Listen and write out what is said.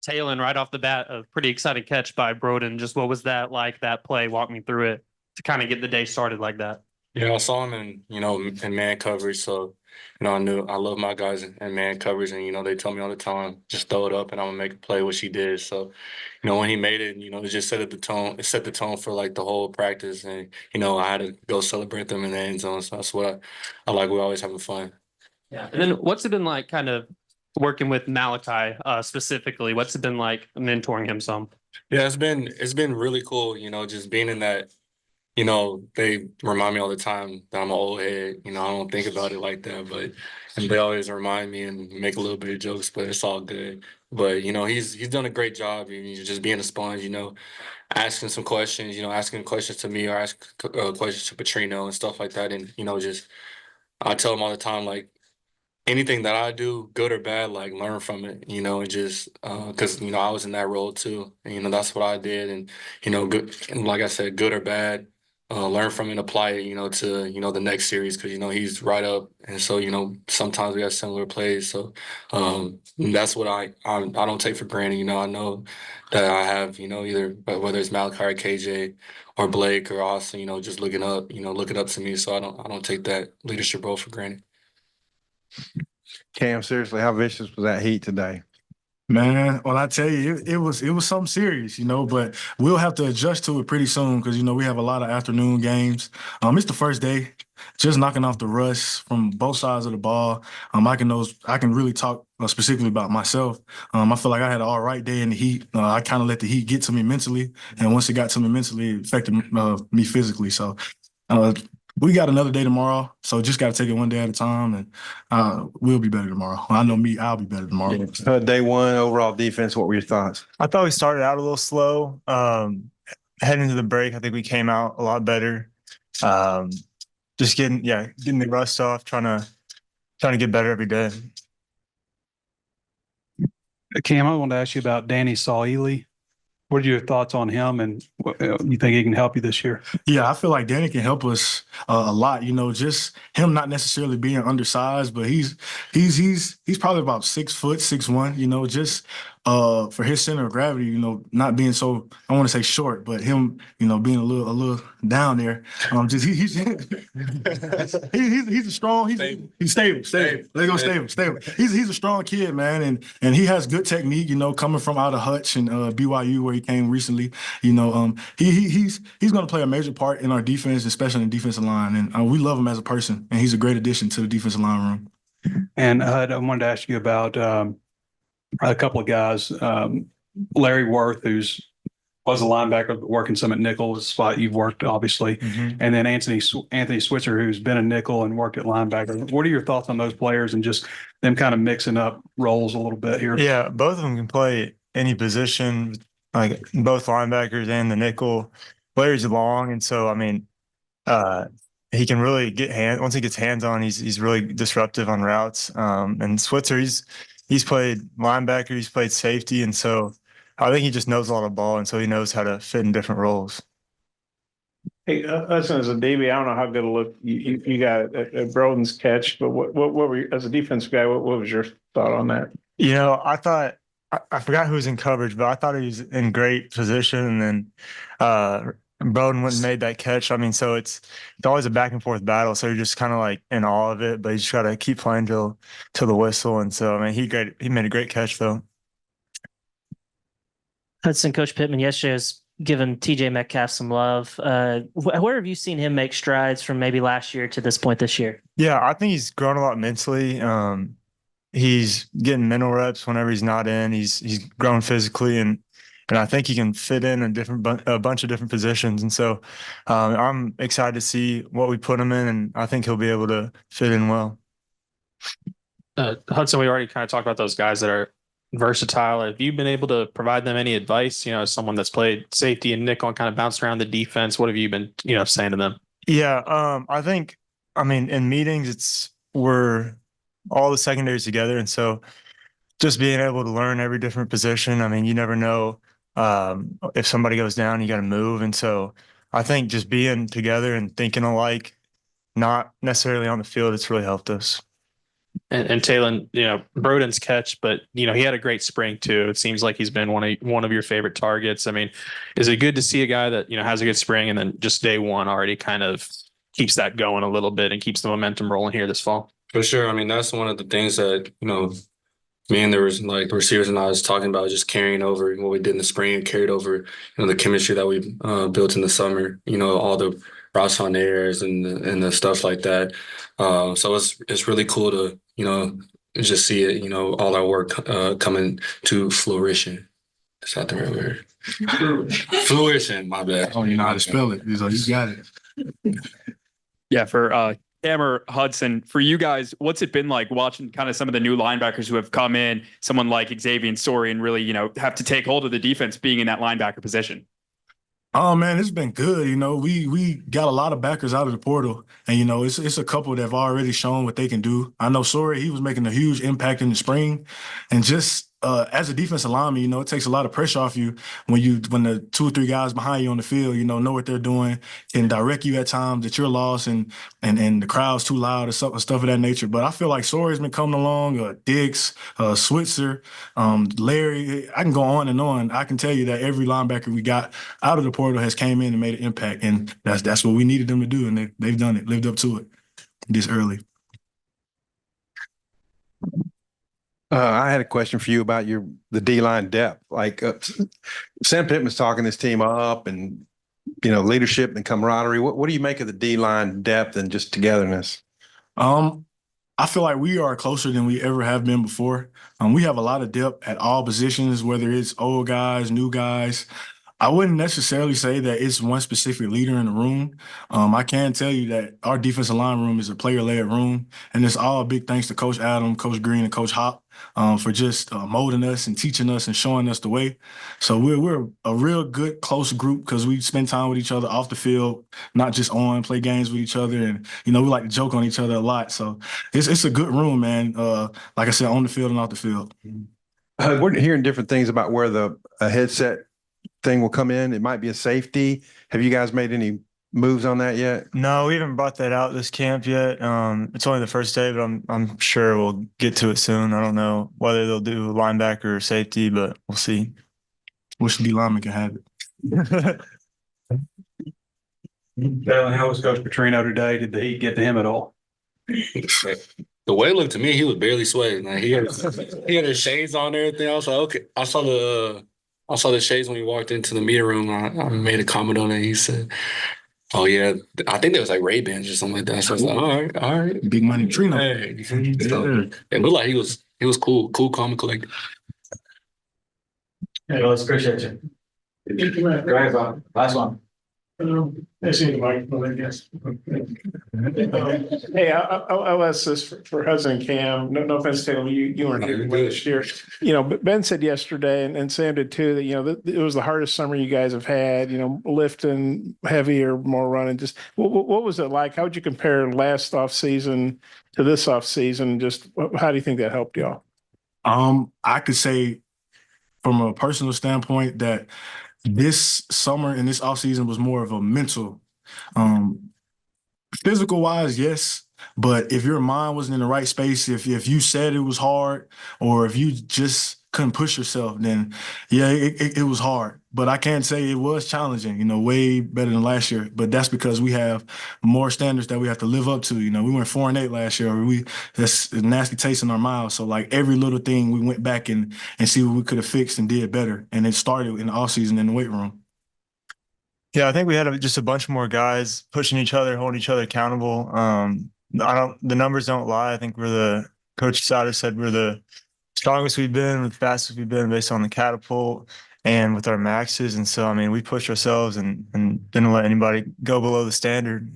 Taylen right off the bat, a pretty exciting catch by Broden. Just what was that like, that play? Walk me through it to kind of get the day started like that. Yeah, I saw him in man coverage. So, I knew I love my guys in man coverage. And, they tell me all the time, just throw it up and I'm gonna make a play, which he did. So, when he made it, it just it set the tone for like the whole practice. And, I had to go celebrate them in the end zone. So that's what I like. We're always having fun. Yeah. And then what's it been like kind of working with Malachi specifically? What's it been like mentoring him some? Yeah, it's been really cool, just being in that. They remind me all the time that I'm an old head. I don't think about it like that, but and they always remind me and make a little bit of jokes, but it's all good. But he's done a great job. He's just being a sponge. Asking some questions. Asking questions to me or asking questions to Petrino and stuff like that. And just I tell him all the time, like anything that I do, good or bad, like learn from it. And just because I was in that role too, and that's what I did. And good and like I said, good or bad learn from it and apply it, to, the next series because, he's right up. And so, sometimes we have similar plays. So that's what I don't take for granted. I know that I have, either whether it's Malachi or KJ or Blake or Austin, just looking up to me. So I don't take that leadership role for granted. Cam, seriously, how vicious was that heat today? Man, well, I tell you, it was something serious, but we'll have to adjust to it pretty soon because we have a lot of afternoon games. It's the first day, just knocking off the rust from both sides of the ball. I can really talk specifically about myself. I feel like I had an all right day in the heat. I kind of let the heat get to me mentally, and once it got to me mentally, it affected me physically. So. We got another day tomorrow, so just got to take it one day at a time, and we'll be better tomorrow. I know me, I'll be better tomorrow. Day one, overall defense, what were your thoughts? I thought we started out a little slow. Heading into the break, I think we came out a lot better. Just getting the rust off, trying to get better every day. Cam, I wanted to ask you about Danny Saili. What are your thoughts on him, and you think he can help you this year? Yeah, I feel like Danny can help us a lot. Just him not necessarily being undersized, but he's probably about 6 foot, 6'1". Just for his center of gravity, not being so, I want to say short, but him, being a little down there. Just he's a strong, he's stable. Let's go stable. He's a strong kid, man, and he has good technique. Coming from out of Hutch and BYU where he came recently. He's going to play a major part in our defense, especially in the defensive line, and we love him as a person, and he's a great addition to the defensive line room. And I wanted to ask you about a couple of guys, Larry Worth, was a linebacker working some at nickel, a spot you've worked obviously, and then Anthony Switzer, who's been a nickel and worked at linebacker. What are your thoughts on those players and just them kind of mixing up roles a little bit here? Yeah, both of them can play any position, like both linebackers and the nickel. Larry's long, and so he can really once he gets hands on, he's really disruptive on routes. And Switzer, he's played linebacker, he's played safety, and so I think he just knows a lot of ball, and so he knows how to fit in different roles. Hey, listen, as a DB, I don't know how good a look you got at Broden's catch, but what were you, as a defensive guy, what was your thought on that? I thought I forgot who was in coverage, but I thought he was in great position, and then Broden went and made that catch. So it's always a back and forth battle. So you're just kind of like in awe of it, but you just got to keep playing till the whistle. And so he made a great catch though. Hudson, Coach Pittman yesterday was giving TJ Metcalf some love. Where have you seen him make strides from maybe last year to this point this year? Yeah, I think he's grown a lot mentally. He's getting mental reps whenever he's not in. He's grown physically, and I think he can fit in a bunch of different positions. And so I'm excited to see what we put him in, and I think he'll be able to fit in well. Hudson, we already kind of talked about those guys that are versatile. Have you been able to provide them any advice? As someone that's played safety and nickel and kind of bounced around the defense, what have you been, saying to them? Yeah, I think, in meetings, we're all the secondaries together. And so just being able to learn every different position. You never know if somebody goes down, you got to move. And so I think just being together and thinking alike, not necessarily on the field, it's really helped us. And Taylen, Broden's catch, but he had a great spring too. It seems like he's been one of your favorite targets. I mean, is it good to see a guy that has a good spring and then just day one already kind of keeps that going a little bit and keeps the momentum rolling here this fall? For sure. I mean, that's one of the things that, me and the receivers and I was talking about, just carrying over what we did in the spring and carried over, the chemistry that we built in the summer, all the routes on airs and the stuff like that. So it's really cool to, just see it, all our work coming to fruition. Is that the right word? Fruition, my bad. Oh, you know how to spell it. So you got it. Yeah, for Hammer Hudson, for you guys, what's it been like watching kind of some of the new linebackers who have come in, someone like Xavier Story, and really, have to take hold of the defense being in that linebacker position? Oh man, it's been good. We got a lot of backers out of the portal, and it's a couple that have already shown what they can do. I know Sori, he was making a huge impact in the spring, and just as a defensive lineman, it takes a lot of pressure off you when the 2 or 3 guys behind you on the field, know what they're doing, can direct you at times that you're lost and the crowd's too loud or stuff of that nature. But I feel like Sori's been coming along, Diggs, Switzer, Larry. I can go on and on. I can tell you that every linebacker we got out of the portal has came in and made an impact, and that's what we needed them to do, and they've done it, lived up to it this early. I had a question for you about the D-line depth. Like Sam Pittman's talking this team up and, leadership and camaraderie. What do you make of the D-line depth and just togetherness? I feel like we are closer than we ever have been before. We have a lot of depth at all positions, whether it's old guys, new guys. I wouldn't necessarily say that it's one specific leader in the room. I can tell you that our defensive line room is a player-led room, and it's all big thanks to Coach Adam, Coach Green, and Coach Hop for just molding us and teaching us and showing us the way. So we're a real good, close group because we spend time with each other off the field, not just on, play games with each other, and we like to joke on each other a lot. So it's a good room, man. Like I said, on the field and off the field. We're hearing different things about where a headset thing will come in. It might be a safety. Have you guys made any moves on that yet? No, we haven't brought that out this camp yet. It's only the first day, but I'm sure we'll get to it soon. I don't know whether they'll do linebacker or safety, but we'll see. Wish the lineman can have it. Taylen, how was Coach Petrino today? Did the heat get to him at all? The way it looked to me, he was barely sweating. Like he had his shades on and everything. I was like, okay. I saw the shades when he walked into the meeting room. I made a comment on it. He said, "Oh yeah, I think there was like Ray-Bans or something like that." So I was like, all right, big money Trino. Hey. So, it looked like he was cool, calm, and collected. Hey, let's appreciate you. Drive on. Last one. I see the microphone, I guess. Hey, I'll ask this for Hudson and Cam. No offense, Taylor, you weren't here this year. But Ben said yesterday, and Sam did too, that it was the hardest summer you guys have had. Lifting heavier, more running. Just what was it like? How would you compare last off season to this off season? Just how do you think that helped y'all? I could say, from a personal standpoint, that this summer and this offseason was more of a mental. Physical wise, yes. But if your mind wasn't in the right space, if you said it was hard, or if you just couldn't push yourself, then yeah, it was hard. But I can say it was challenging, way better than last year. But that's because we have more standards that we have to live up to. We went 4-8 last year. That's a nasty taste in our mouths. So like every little thing, we went back and see what we could have fixed and did better. And it started in the offseason in the weight room. Yeah, I think we had just a bunch more guys pushing each other, holding each other accountable. The numbers don't lie. I think Coach Sada said we're the strongest we've been, the fastest we've been based on the catapult and with our maxes. And so, we pushed ourselves and didn't let anybody go below the standard.